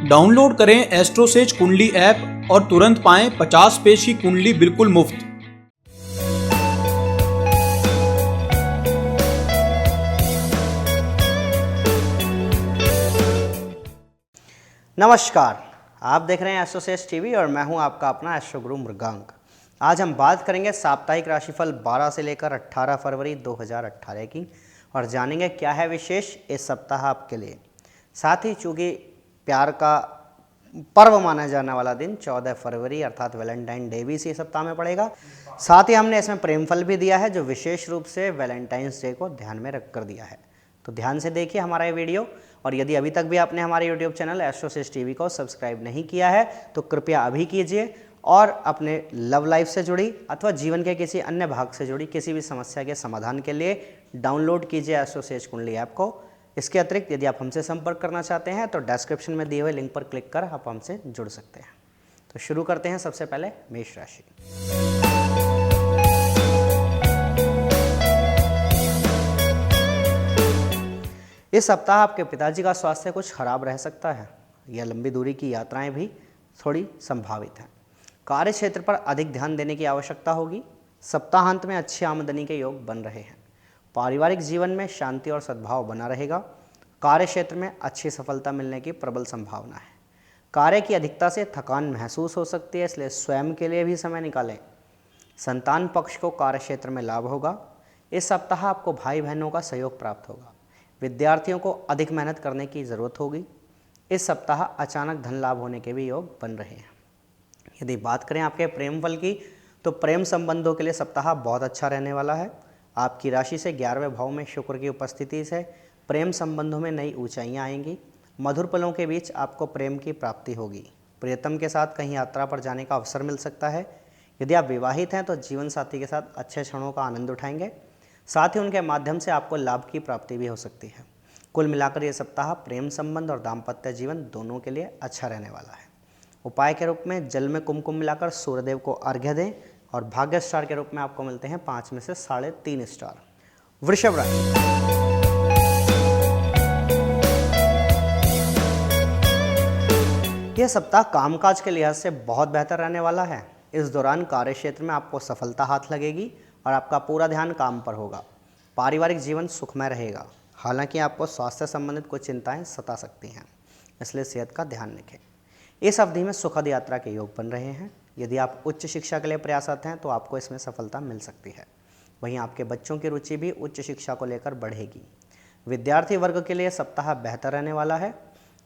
Download करें एस्ट्रोसेज कुंडली app और तुरंत पाएं 50 पेज की कुंडली बिल्कुल मुफ्त। नमस्कार, आप देख रहे हैं एस्ट्रोसेज टीवी और मैं हूं आपका अपना एस्ट्रो गुरु मृगांक। आज हम बात करेंगे साप्ताहिक राशिफल 12 से लेकर 18 फरवरी 2018 की और जानेंगे क्या है विशेष इस सप्ताह आपके लिए। साथ ही चूँकि प्यार का पर्व माना जाने वाला दिन 14 फरवरी अर्थात वैलेंटाइन डे भी इसी सप्ताह में पड़ेगा। साथ ही हमने इसमें प्रेमफल भी दिया है जो विशेष रूप से वैलेंटाइंस डे को ध्यान में रख कर दिया है। तो ध्यान से देखिए हमारा ये वीडियो, और यदि अभी तक भी आपने हमारे यूट्यूब चैनल एस्ट्रोसेज टीवी को सब्सक्राइब नहीं किया है तो कृपया अभी कीजिए और अपने लव लाइफ से जुड़ी अथवा जीवन के किसी अन्य भाग से जुड़ी किसी भी समस्या के समाधान के लिए डाउनलोड कीजिए एस्ट्रोसेज कुंडली ऐप को। इसके अतिरिक्त यदि आप हमसे संपर्क करना चाहते हैं तो डिस्क्रिप्शन में दिए हुए लिंक पर क्लिक कर आप हमसे जुड़ सकते हैं। तो शुरू करते हैं सबसे पहले मेष राशि। इस सप्ताह आपके पिताजी का स्वास्थ्य कुछ खराब रह सकता है या लंबी दूरी की यात्राएं भी थोड़ी संभावित हैं। कार्य क्षेत्र पर अधिक ध्यान देने की आवश्यकता होगी। सप्ताहांत में अच्छी आमदनी के योग बन रहे हैं। पारिवारिक जीवन में शांति और सद्भाव बना रहेगा। कार्य क्षेत्र में अच्छी सफलता मिलने की प्रबल संभावना है। कार्य की अधिकता से थकान महसूस हो सकती है, इसलिए स्वयं के लिए भी समय निकालें। संतान पक्ष को कार्य क्षेत्र में लाभ होगा। इस सप्ताह आपको भाई बहनों का सहयोग प्राप्त होगा। विद्यार्थियों को अधिक मेहनत करने की ज़रूरत होगी। इस सप्ताह अचानक धन लाभ होने के भी योग बन रहे हैं। यदि बात करें आपके प्रेम फल की तो प्रेम संबंधों के लिए सप्ताह बहुत अच्छा रहने वाला है। आपकी राशि से 11वें भाव में शुक्र की उपस्थिति से प्रेम संबंधों में नई ऊंचाइयां आएंगी। मधुर पलों के बीच आपको प्रेम की प्राप्ति होगी। प्रियतम के साथ कहीं यात्रा पर जाने का अवसर मिल सकता है। यदि आप विवाहित हैं तो जीवन साथी के साथ अच्छे क्षणों का आनंद उठाएंगे। साथ ही उनके माध्यम से आपको लाभ की प्राप्ति भी हो सकती है। कुल मिलाकर ये सप्ताह प्रेम संबंध और दाम्पत्य जीवन दोनों के लिए अच्छा रहने वाला है। उपाय के रूप में जल में कुमकुम मिलाकर सूर्यदेव को अर्घ्य दें और भाग्य स्टार के रूप में आपको मिलते हैं 5 में से 3.5 स्टार। वृषभ राशि। यह सप्ताह कामकाज के लिहाज से बहुत बेहतर रहने वाला है। इस दौरान कार्य क्षेत्र में आपको सफलता हाथ लगेगी और आपका पूरा ध्यान काम पर होगा। पारिवारिक जीवन सुखमय रहेगा। हालांकि आपको स्वास्थ्य संबंधित कुछ चिंताएं सता सकती हैं, इसलिए सेहत का ध्यान रखें। इस अवधि में सुखद यात्रा के योग बन रहे हैं। यदि आप उच्च शिक्षा के लिए प्रयासरत हैं तो आपको इसमें सफलता मिल सकती है। वहीं आपके बच्चों की रुचि भी उच्च शिक्षा को लेकर बढ़ेगी। विद्यार्थी वर्ग के लिए सप्ताह बेहतर रहने वाला है।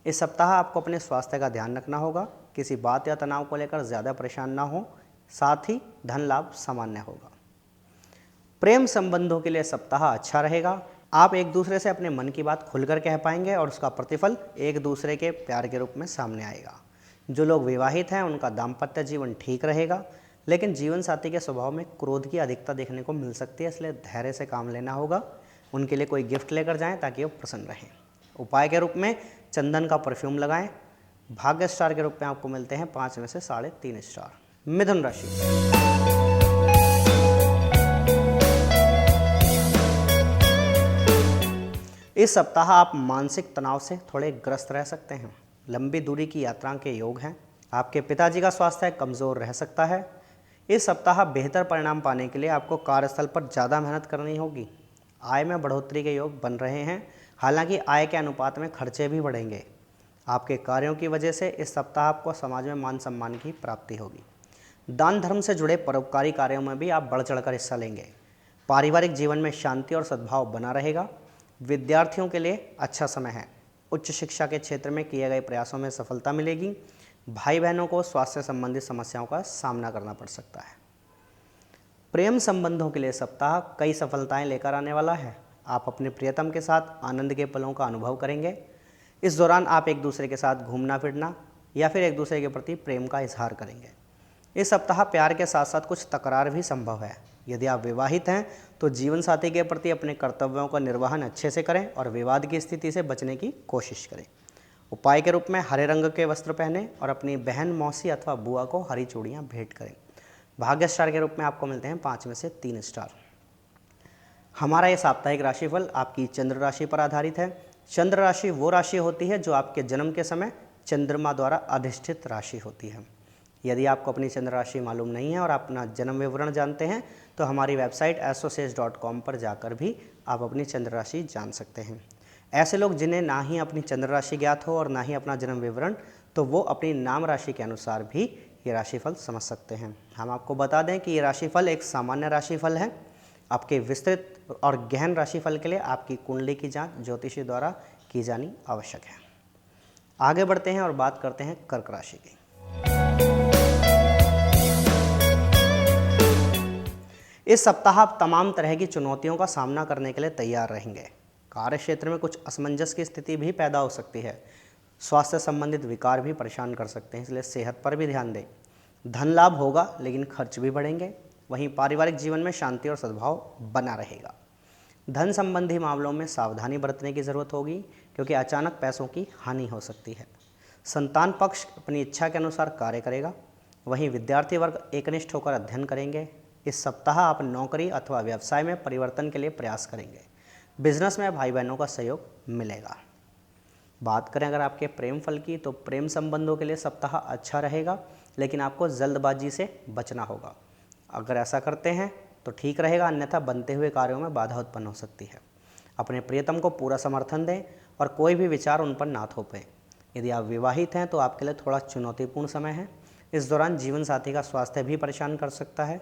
इस सप्ताह आपको अपने स्वास्थ्य का ध्यान रखना होगा। किसी बात या तनाव को लेकर ज़्यादा परेशान ना हो। साथ ही धन लाभ सामान्य होगा। प्रेम संबंधों के लिए सप्ताह अच्छा रहेगा। आप एक दूसरे से अपने मन की बात खुलकर कह पाएंगे और उसका प्रतिफल एक दूसरे के प्यार के रूप में सामने आएगा। जो लोग विवाहित हैं उनका दाम्पत्य जीवन ठीक रहेगा, लेकिन जीवन साथी के स्वभाव में क्रोध की अधिकता देखने को मिल सकती है, इसलिए धैर्य से काम लेना होगा। उनके लिए कोई गिफ्ट लेकर जाएं ताकि वो प्रसन्न रहें। उपाय के रूप में चंदन का परफ्यूम लगाएं। भाग्य स्टार के रूप में आपको मिलते हैं 5 में से 3.5 स्टार। मिथुन राशि। इस सप्ताह आप मानसिक तनाव से थोड़े ग्रस्त रह सकते हैं। लंबी दूरी की यात्रा के योग हैं। आपके पिताजी का स्वास्थ्य कमज़ोर रह सकता है। इस सप्ताह बेहतर परिणाम पाने के लिए आपको कार्यस्थल पर ज़्यादा मेहनत करनी होगी। आय में बढ़ोतरी के योग बन रहे हैं। हालांकि आय के अनुपात में खर्चे भी बढ़ेंगे। आपके कार्यों की वजह से इस सप्ताह आपको समाज में मान सम्मान की प्राप्ति होगी। दान धर्म से जुड़े परोपकारी कार्यों में भी आप बढ़ चढ़कर हिस्सा लेंगे। पारिवारिक जीवन में शांति और सद्भाव बना रहेगा। विद्यार्थियों के लिए अच्छा समय है। उच्च शिक्षा के क्षेत्र में किए गए प्रयासों में सफलता मिलेगी। भाई बहनों को स्वास्थ्य संबंधी समस्याओं का सामना करना पड़ सकता है। प्रेम संबंधों के लिए सप्ताह कई सफलताएं लेकर आने वाला है। आप अपने प्रियतम के साथ आनंद के पलों का अनुभव करेंगे। इस दौरान आप एक दूसरे के साथ घूमना फिरना या फिर एक दूसरे के प्रति प्रेम का इजहार करेंगे। इस सप्ताह प्यार के साथ साथ कुछ तकरार भी संभव है। यदि आप विवाहित हैं तो जीवन साथी के प्रति अपने कर्तव्यों का निर्वहन अच्छे से करें और विवाद की स्थिति से बचने की कोशिश करें। उपाय के रूप में हरे रंग के वस्त्र पहनें और अपनी बहन, मौसी अथवा बुआ को हरी चूड़ियाँ भेंट करें। भाग्य स्टार के रूप में आपको मिलते हैं 5 में से 3 स्टार। हमारा ये साप्ताहिक राशिफल आपकी चंद्र राशि पर आधारित है। चंद्र राशि वो राशि होती है जो आपके जन्म के समय चंद्रमा द्वारा अधिष्ठित राशि होती है। यदि आपको अपनी चंद्र राशि मालूम नहीं है और आप अपना जन्म विवरण जानते हैं तो हमारी वेबसाइट astrosage.com पर जाकर भी आप अपनी चंद्र राशि जान सकते हैं। ऐसे लोग जिन्हें ना ही अपनी चंद्र राशि ज्ञात हो और ना ही अपना जन्म विवरण, तो वो अपनी नाम राशि के अनुसार भी ये राशिफल समझ सकते हैं। हम आपको बता दें कि ये राशिफल एक सामान्य राशिफल है। आपके विस्तृत और गहन राशिफल के लिए आपकी कुंडली की जांच ज्योतिषी द्वारा की जानी आवश्यक है। आगे बढ़ते हैं और बात करते हैं कर्क राशि की। इस सप्ताह आप तमाम तरह की चुनौतियों का सामना करने के लिए तैयार रहेंगे। कार्य क्षेत्र में कुछ असमंजस की स्थिति भी पैदा हो सकती है। स्वास्थ्य संबंधित विकार भी परेशान कर सकते हैं, इसलिए सेहत पर भी ध्यान दें। धन लाभ होगा लेकिन खर्च भी बढ़ेंगे। वहीं पारिवारिक जीवन में शांति और सद्भाव बना रहेगा। धन संबंधी मामलों में सावधानी बरतने की ज़रूरत होगी क्योंकि अचानक पैसों की हानि हो सकती है। संतान पक्ष अपनी इच्छा के अनुसार कार्य करेगा। वहीं विद्यार्थी वर्ग एकनिष्ठ होकर अध्ययन करेंगे। इस सप्ताह आप नौकरी अथवा व्यवसाय में परिवर्तन के लिए प्रयास करेंगे। बिजनेस में भाई बहनों का सहयोग मिलेगा। बात करें अगर आपके प्रेम फल की, तो प्रेम संबंधों के लिए सप्ताह अच्छा रहेगा, लेकिन आपको जल्दबाजी से बचना होगा। अगर ऐसा करते हैं तो ठीक रहेगा, अन्यथा बनते हुए कार्यों में बाधा उत्पन्न हो सकती है। अपने प्रियतम को पूरा समर्थन दें और कोई भी विचार उन पर ना थोपें। यदि आप विवाहित हैं तो आपके लिए थोड़ा चुनौतीपूर्ण समय है। इस दौरान जीवन साथी का स्वास्थ्य भी परेशान कर सकता है।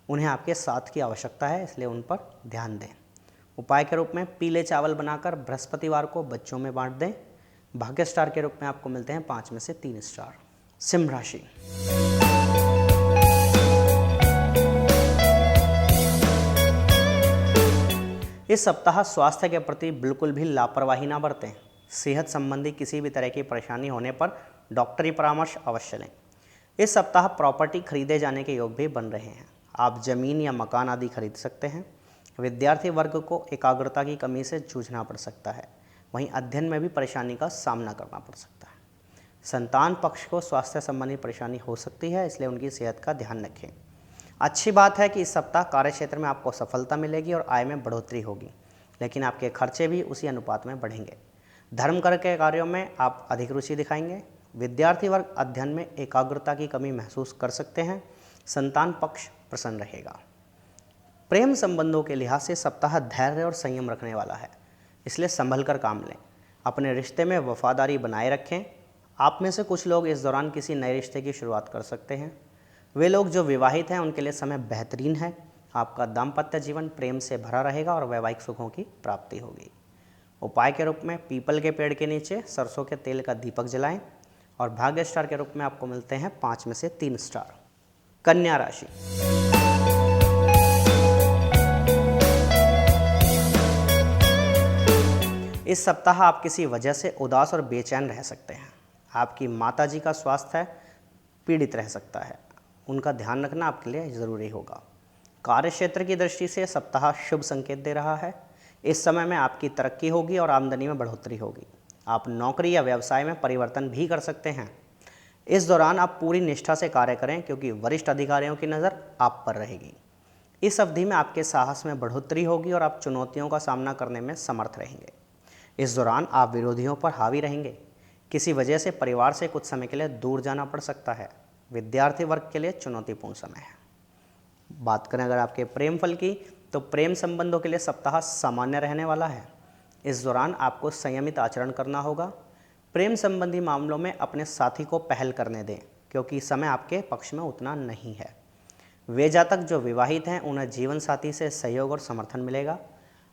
उन्हें आपके साथ की आवश्यकता है, इसलिए उन पर ध्यान दें। उपाय के रूप में पीले चावल बनाकर बृहस्पतिवार को बच्चों में बांट दें। भाग्य स्टार के रूप में आपको मिलते हैं 5 में से 3 स्टार। सिंह राशि। इस सप्ताह स्वास्थ्य के प्रति बिल्कुल भी लापरवाही ना बरतें। सेहत संबंधी किसी भी तरह की परेशानी होने पर डॉक्टरी परामर्श अवश्य लें। इस सप्ताह प्रॉपर्टी खरीदे जाने के योग भी बन रहे हैं। आप जमीन या मकान आदि खरीद सकते हैं। विद्यार्थी वर्ग को एकाग्रता की कमी से जूझना पड़ सकता है। वहीं अध्ययन में भी परेशानी का सामना करना पड़ सकता है। संतान पक्ष को स्वास्थ्य संबंधी परेशानी हो सकती है, इसलिए उनकी सेहत का ध्यान रखें। अच्छी बात है कि इस सप्ताह कार्य क्षेत्र में आपको सफलता मिलेगी और आय में बढ़ोतरी होगी, लेकिन आपके खर्चे भी उसी अनुपात में बढ़ेंगे। धर्म कर के कार्यों में आप अधिक रुचि दिखाएंगे। विद्यार्थी वर्ग अध्ययन में एकाग्रता की कमी महसूस कर सकते हैं। संतान पक्ष प्रसन्न रहेगा। प्रेम संबंधों के लिहाज से सप्ताह धैर्य और संयम रखने वाला है, इसलिए संभल कर काम लें। अपने रिश्ते में वफादारी बनाए रखें। आप में से कुछ लोग इस दौरान किसी नए रिश्ते की शुरुआत कर सकते हैं। वे लोग जो विवाहित हैं उनके लिए समय बेहतरीन है। आपका दाम्पत्य जीवन प्रेम से भरा रहेगा और वैवाहिक सुखों की प्राप्ति होगी। उपाय के रूप में पीपल के पेड़ के नीचे सरसों के तेल का दीपक जलाएं और भाग्य स्टार के रूप में आपको मिलते हैं 5 में से 3 स्टार। कन्या राशि। इस सप्ताह आप किसी वजह से उदास और बेचैन रह सकते हैं। आपकी माताजी का स्वास्थ्य पीड़ित रह सकता है, उनका ध्यान रखना आपके लिए ज़रूरी होगा। कार्य क्षेत्र की दृष्टि से सप्ताह शुभ संकेत दे रहा है। इस समय में आपकी तरक्की होगी और आमदनी में बढ़ोतरी होगी। आप नौकरी या व्यवसाय में परिवर्तन भी कर सकते हैं। इस दौरान आप पूरी निष्ठा से कार्य करें क्योंकि वरिष्ठ अधिकारियों की नज़र आप पर रहेगी। इस अवधि में आपके साहस में बढ़ोतरी होगी और आप चुनौतियों का सामना करने में समर्थ रहेंगे। इस दौरान आप विरोधियों पर हावी रहेंगे। किसी वजह से परिवार से कुछ समय के लिए दूर जाना पड़ सकता है। विद्यार्थी वर्ग के लिए चुनौतीपूर्ण समय है। बात करें अगर आपके प्रेम फल की, तो प्रेम संबंधों के लिए सप्ताह सामान्य रहने वाला है। इस दौरान आपको संयमित आचरण करना होगा। प्रेम संबंधी मामलों में अपने साथी को पहल करने दें क्योंकि समय आपके पक्ष में उतना नहीं है। वे जातक जो विवाहित हैं उन्हें जीवन साथी से सहयोग और समर्थन मिलेगा।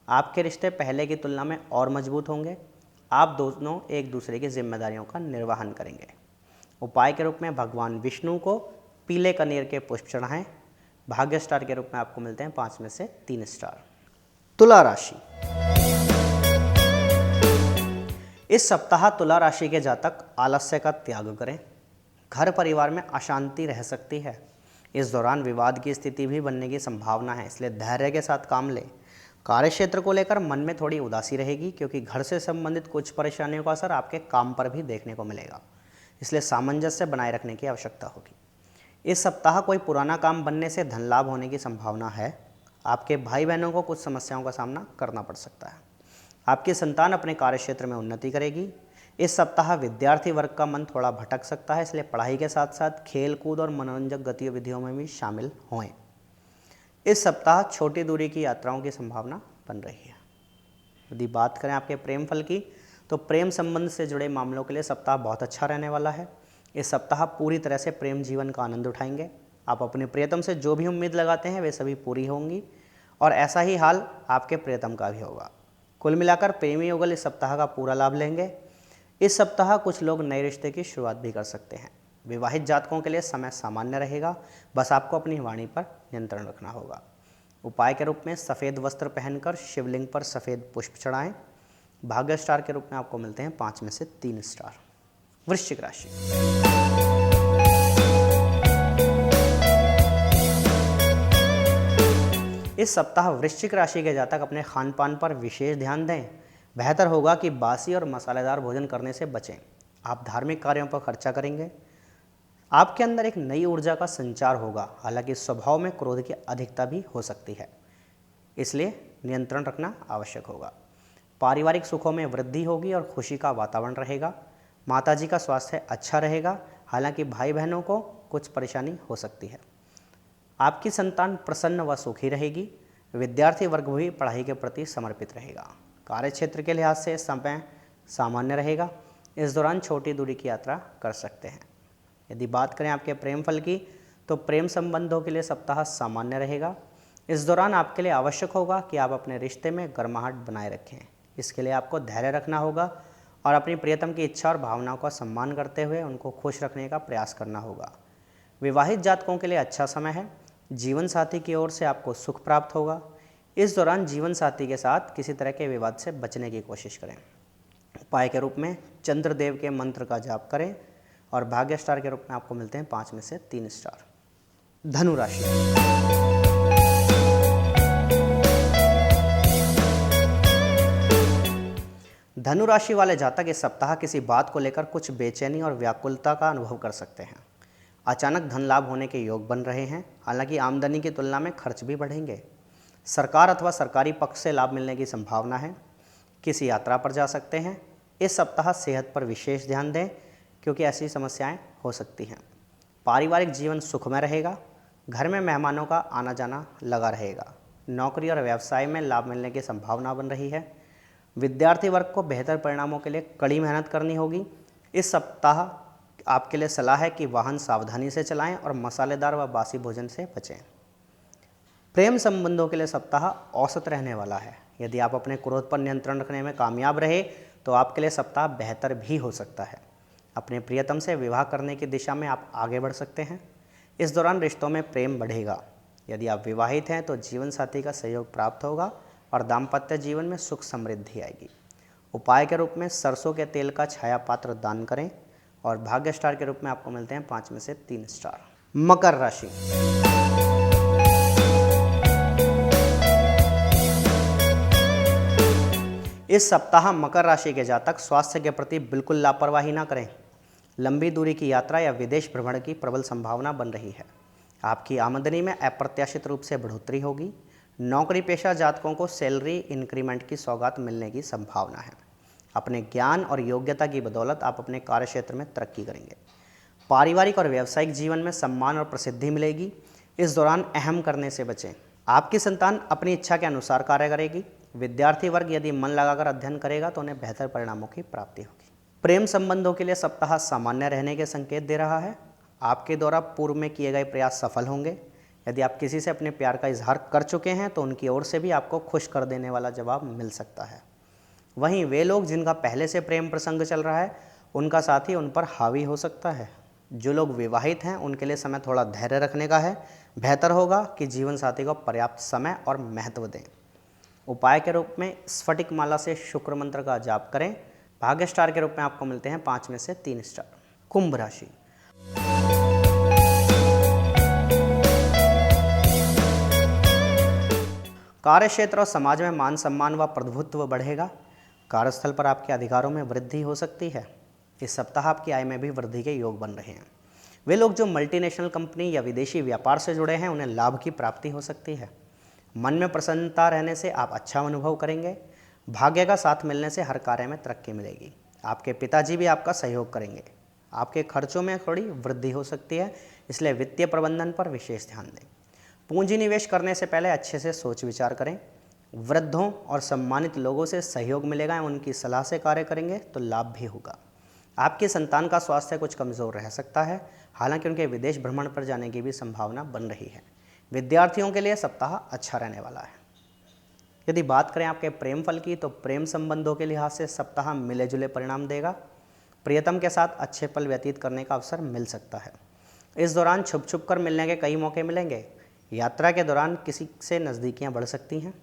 आपके रिश्ते पहले की तुलना में और मजबूत होंगे। आप दोनों एक दूसरे की जिम्मेदारियों का निर्वहन करेंगे। उपाय के रूप में भगवान विष्णु को पीले कनेर के पुष्प चढ़ाएं। भाग्य स्टार के रूप में आपको मिलते हैं 5 में से 3 स्टार। तुला राशि। इस सप्ताह तुला राशि के जातक आलस्य का त्याग करें। घर परिवार में अशांति रह सकती है। इस दौरान विवाद की स्थिति भी बनने की संभावना है, इसलिए धैर्य के साथ काम लें। कार्य क्षेत्र को लेकर मन में थोड़ी उदासी रहेगी क्योंकि घर से संबंधित कुछ परेशानियों का असर आपके काम पर भी देखने को मिलेगा, इसलिए सामंजस्य बनाए रखने की आवश्यकता होगी। इस सप्ताह कोई पुराना काम बनने से धन लाभ होने की संभावना है। आपके भाई बहनों को कुछ समस्याओं का सामना करना पड़ सकता है। आपकी संतान अपने कार्य क्षेत्र में उन्नति करेगी। इस सप्ताह विद्यार्थी वर्ग का मन थोड़ा भटक सकता है, इसलिए पढ़ाई के साथ साथ खेल कूद और मनोरंजक गतिविधियों में भी शामिल हों। इस सप्ताह छोटी दूरी की यात्राओं की संभावना बन रही है। यदि बात करें आपके प्रेम फल की, तो प्रेम संबंध से जुड़े मामलों के लिए सप्ताह बहुत अच्छा रहने वाला है। इस सप्ताह पूरी तरह से प्रेम जीवन का आनंद उठाएंगे। आप अपने प्रियतम से जो भी उम्मीद लगाते हैं वे सभी पूरी होंगी और ऐसा ही हाल आपके प्रियतम का भी होगा। कुल मिलाकर प्रेमी युगल इस सप्ताह का पूरा लाभ लेंगे। इस सप्ताह कुछ लोग नए रिश्ते की शुरुआत भी कर सकते हैं। विवाहित जातकों के लिए समय सामान्य रहेगा, बस आपको अपनी वाणी पर नियंत्रण रखना होगा। उपाय के रूप में सफ़ेद वस्त्र पहनकर शिवलिंग पर सफ़ेद पुष्प चढ़ाएं। भाग्य स्टार के रूप में आपको मिलते हैं 5 में से 3 स्टार। वृश्चिक राशि, इस सप्ताह वृश्चिक राशि के जातक अपने खान पान पर विशेष ध्यान दें। बेहतर होगा कि बासी और मसालेदार भोजन करने से बचें। आप धार्मिक कार्यों पर खर्चा करेंगे। आपके अंदर एक नई ऊर्जा का संचार होगा, हालांकि स्वभाव में क्रोध की अधिकता भी हो सकती है, इसलिए नियंत्रण रखना आवश्यक होगा। पारिवारिक सुखों में वृद्धि होगी और खुशी का वातावरण रहेगा। माताजी का स्वास्थ्य अच्छा रहेगा, हालांकि भाई बहनों को कुछ परेशानी हो सकती है। आपकी संतान प्रसन्न व सुखी रहेगी। विद्यार्थी वर्ग भी पढ़ाई के प्रति समर्पित रहेगा। कार्यक्षेत्र के लिहाज से समय सामान्य रहेगा। इस दौरान छोटी दूरी की यात्रा कर सकते हैं। यदि बात करें आपके प्रेम फल की, तो प्रेम संबंधों के लिए सप्ताह सामान्य रहेगा। इस दौरान आपके लिए आवश्यक होगा कि आप अपने रिश्ते में गर्माहट बनाए रखें। इसके लिए आपको धैर्य रखना होगा और अपनी प्रियतम की इच्छा और भावनाओं का सम्मान करते हुए उनको खुश रखने का प्रयास करना होगा। विवाहित जातकों के लिए अच्छा समय है। जीवन साथी की ओर से आपको सुख प्राप्त होगा। इस दौरान जीवन साथी के साथ किसी तरह के विवाद से बचने की कोशिश करें। उपाय के रूप में चंद्रदेव के मंत्र का जाप करें और भाग्य स्टार के रूप में आपको मिलते हैं 5 में से 3 स्टार। धनु राशि, धनु राशि वाले जातक इस सप्ताह किसी बात को लेकर कुछ बेचैनी और व्याकुलता का अनुभव कर सकते हैं। अचानक धन लाभ होने के योग बन रहे हैं, हालांकि आमदनी की तुलना में खर्च भी बढ़ेंगे। सरकार अथवा सरकारी पक्ष से लाभ मिलने की संभावना है। किसी यात्रा पर जा सकते हैं। इस सप्ताह सेहत पर विशेष ध्यान दें, क्योंकि ऐसी समस्याएं हो सकती हैं। पारिवारिक जीवन सुखमय रहेगा। घर में मेहमानों का आना जाना लगा रहेगा। नौकरी और व्यवसाय में लाभ मिलने की संभावना बन रही है। विद्यार्थी वर्ग को बेहतर परिणामों के लिए कड़ी मेहनत करनी होगी। इस सप्ताह आपके लिए सलाह है कि वाहन सावधानी से चलाएं और मसालेदार व बासी भोजन से बचें। प्रेम संबंधों के लिए सप्ताह औसत रहने वाला है। यदि आप अपने क्रोध पर नियंत्रण रखने में कामयाब रहे तो आपके लिए सप्ताह बेहतर भी हो सकता है। अपने प्रियतम से विवाह करने की दिशा में आप आगे बढ़ सकते हैं। इस दौरान रिश्तों में प्रेम बढ़ेगा। यदि आप विवाहित हैं तो जीवन साथी का सहयोग प्राप्त होगा और दाम्पत्य जीवन में सुख समृद्धि आएगी। उपाय के रूप में सरसों के तेल का छाया पात्र दान करें और भाग्य स्टार के रूप में आपको मिलते हैं 5 में से 3 स्टार। मकर राशि, इस सप्ताह मकर राशि के जातक स्वास्थ्य के प्रति बिल्कुल लापरवाही ना करें। लंबी दूरी की यात्रा या विदेश भ्रमण की प्रबल संभावना बन रही है। आपकी आमदनी में अप्रत्याशित रूप से बढ़ोतरी होगी। नौकरी पेशा जातकों को सैलरी इंक्रीमेंट की सौगात मिलने की संभावना है। अपने ज्ञान और योग्यता की बदौलत आप अपने कार्य क्षेत्र में तरक्की करेंगे। पारिवारिक और व्यावसायिक जीवन में सम्मान और प्रसिद्धि मिलेगी। इस दौरान अहम करने से बचें। आपकी संतान अपनी इच्छा के अनुसार कार्य करेगी। विद्यार्थी वर्ग यदि मन लगाकर अध्ययन करेगा तो उन्हें बेहतर परिणामों की प्राप्ति होगी। प्रेम संबंधों के लिए सप्ताह सामान्य रहने के संकेत दे रहा है। आपके द्वारा पूर्व में किए गए प्रयास सफल होंगे। यदि आप किसी से अपने प्यार का इजहार कर चुके हैं तो उनकी ओर से भी आपको खुश कर देने वाला जवाब मिल सकता है। वहीं वे लोग जिनका पहले से प्रेम प्रसंग चल रहा है उनका साथी उन पर हावी हो सकता है। जो लोग विवाहित हैं उनके लिए समय थोड़ा धैर्य रखने का है। बेहतर होगा कि जीवन साथी को पर्याप्त समय और महत्व दें। उपाय के रूप में स्फटिक माला से शुक्र मंत्र का जाप करें। भाग्य स्टार के रूप में आपको मिलते हैं 5 में से 3 स्टार। कुंभ राशि, कार्यक्षेत्र और समाज में मान सम्मान व प्रभुत्व बढ़ेगा। कार्यस्थल पर आपके अधिकारों में वृद्धि हो सकती है। इस सप्ताह आपकी आय में भी वृद्धि के योग बन रहे हैं। वे लोग जो मल्टीनेशनल कंपनी या विदेशी व्यापार से जुड़े हैं उन्हें लाभ की प्राप्ति हो सकती है। मन में प्रसन्नता रहने से आप अच्छा अनुभव करेंगे। भाग्य का साथ मिलने से हर कार्य में तरक्की मिलेगी। आपके पिताजी भी आपका सहयोग करेंगे। आपके खर्चों में थोड़ी वृद्धि हो सकती है, इसलिए वित्तीय प्रबंधन पर विशेष ध्यान दें। पूंजी निवेश करने से पहले अच्छे से सोच विचार करें। वृद्धों और सम्मानित लोगों से सहयोग मिलेगा, उनकी सलाह से कार्य करेंगे तो लाभ भी होगा। आपकी संतान का स्वास्थ्य कुछ कमज़ोर रह सकता है, हालांकि उनके विदेश भ्रमण पर जाने की भी संभावना बन रही है। विद्यार्थियों के लिए सप्ताह अच्छा रहने वाला है। यदि बात करें आपके प्रेम फल की, तो प्रेम संबंधों के लिहाज से सप्ताह मिले जुले परिणाम देगा। प्रियतम के साथ अच्छे पल व्यतीत करने का अवसर मिल सकता है। इस दौरान छुप छुप कर मिलने के कई मौके मिलेंगे। यात्रा के दौरान किसी से नज़दीकियां बढ़ सकती हैं।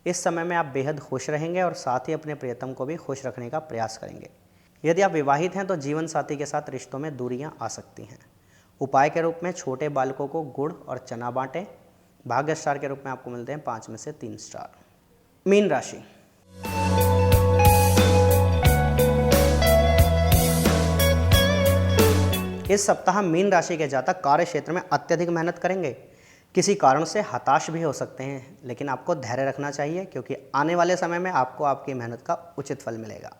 इस समय में आप बेहद खुश रहेंगे और साथ ही अपने प्रियतम को भी खुश रखने का प्रयास करेंगे। यदि आप विवाहित हैं तो जीवन साथी के साथ रिश्तों में दूरियां आ सकती हैं। उपाय के रूप में छोटे बालकों को गुड़ और चना बांटें। भाग्य स्टार के रूप में आपको मिलते हैं 5 में से 3 स्टार। मीन राशि, इस सप्ताह मीन राशि के जातक कार्य क्षेत्र में अत्यधिक मेहनत करेंगे। किसी कारण से हताश भी हो सकते हैं, लेकिन आपको धैर्य रखना चाहिए क्योंकि आने वाले समय में आपको आपकी मेहनत का उचित फल मिलेगा।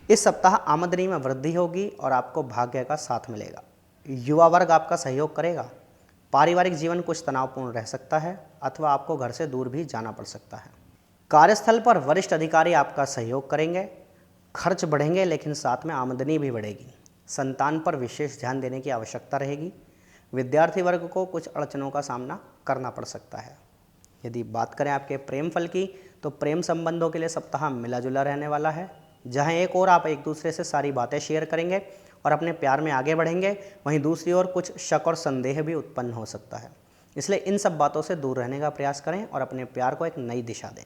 इस सप्ताह आमदनी में वृद्धि होगी और आपको भाग्य का साथ मिलेगा। युवा वर्ग आपका सहयोग करेगा। पारिवारिक जीवन कुछ तनावपूर्ण रह सकता है अथवा आपको घर से दूर भी जाना पड़ सकता है। कार्यस्थल पर वरिष्ठ अधिकारी आपका सहयोग करेंगे। खर्च बढ़ेंगे लेकिन साथ में आमदनी भी बढ़ेगी। संतान पर विशेष ध्यान देने की आवश्यकता रहेगी। विद्यार्थी वर्ग को कुछ अड़चनों का सामना करना पड़ सकता है। यदि बात करें आपके प्रेम फल की, तो प्रेम संबंधों के लिए सप्ताह मिला जुला रहने वाला है। जहां एक ओर आप एक दूसरे से सारी बातें शेयर करेंगे और अपने प्यार में आगे बढ़ेंगे, वहीं दूसरी ओर कुछ शक और संदेह भी उत्पन्न हो सकता है। इसलिए इन सब बातों से दूर रहने का प्रयास करें और अपने प्यार को एक नई दिशा दें।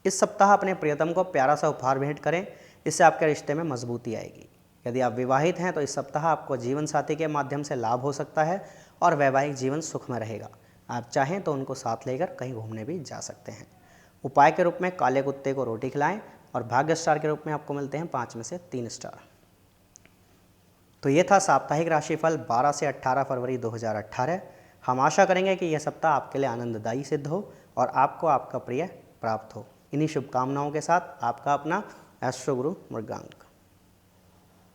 इस सप्ताह अपने प्रियतम को प्यारा सा उपहार भेंट करें, इससे आपके रिश्ते में मजबूती आएगी। यदि आप विवाहित हैं तो इस सप्ताह आपको जीवन साथी के माध्यम से लाभ हो सकता है और वैवाहिक जीवन सुख में रहेगा। आप चाहें तो उनको साथ लेकर कहीं घूमने भी जा सकते हैं। उपाय के रूप में काले कुत्ते को रोटी खिलाएं और भाग्य स्टार के रूप में आपको मिलते हैं 5 में से 3 स्टार। तो ये था साप्ताहिक राशिफल 12 से 18 फरवरी 2018। हम आशा करेंगे कि यह सप्ताह आपके लिए आनंददायी सिद्ध हो और आपको आपका प्रिय प्राप्त हो। इन्हीं शुभकामनाओं के साथ आपका अपना एस्ट्रो गुरु मृगांक।